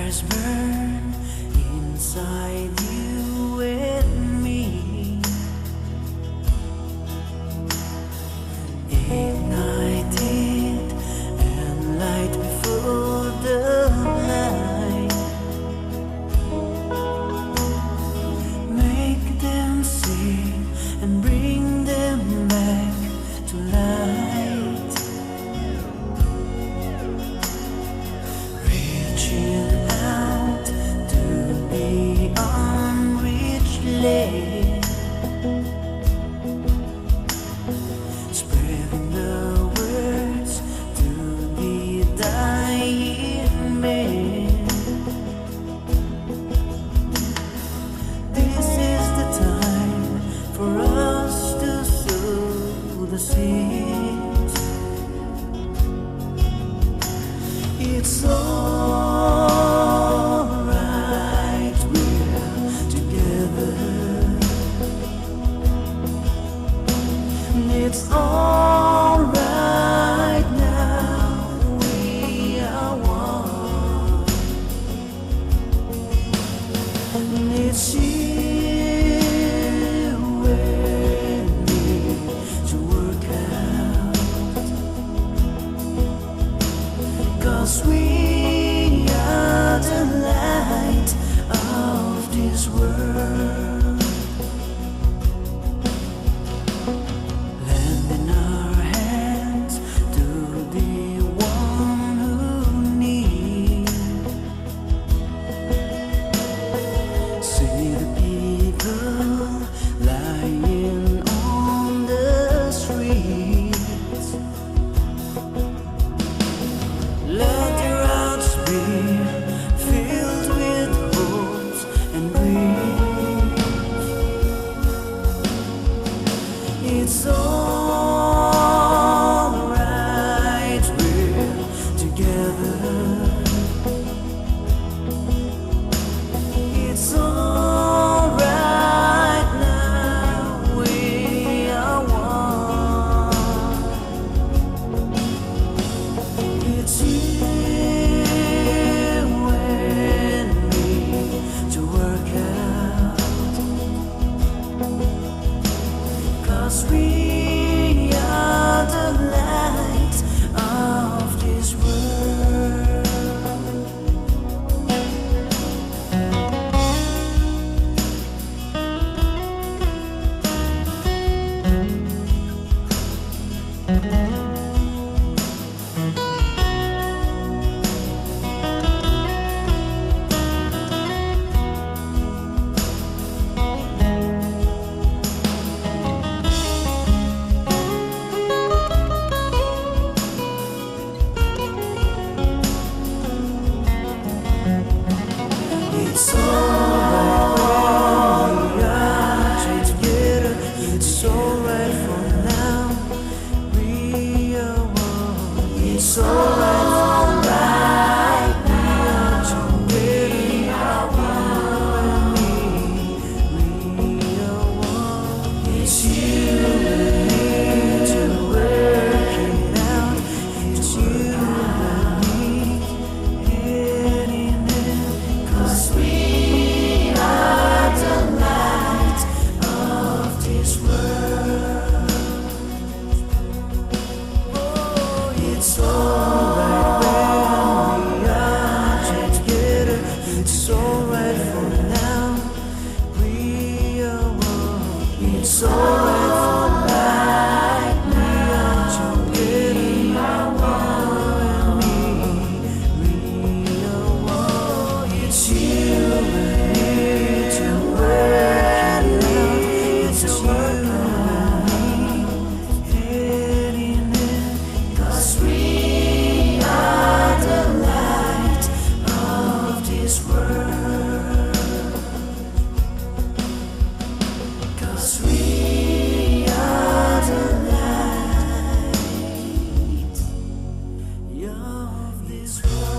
Stars burn inside you and me, ignited and light before the light. Make them see and bring them back to light. Reaching out to the unreached land, spreading the words to the dying man. This is the time for us to sow the seeds. It's alright, we're together. It's alright now, we are one. It's you and me to work out, 'cause we are the light of this world. Lending our hands to the one who needs. See the people lying on the streets. Let their hearts be filled with hopes and dreams. It's alright, we're together. It's alright now, we are one. It's you and me to work out, 'cause we are the light of this world. It's alright when we are together. It's alright for now, we are one. It's alright for right now, together. We are one. It's you and me to work it out. It's you and me, hand in hand, 'cause we are the light of this world. Oh, it's alright when we are together. It's alright for now, we are one. It's alright for right now, together. We are one. It's you and me to work it out. It's you and me, hand in hand, 'cause we are the light of this world. 'Cause we are the light of this world.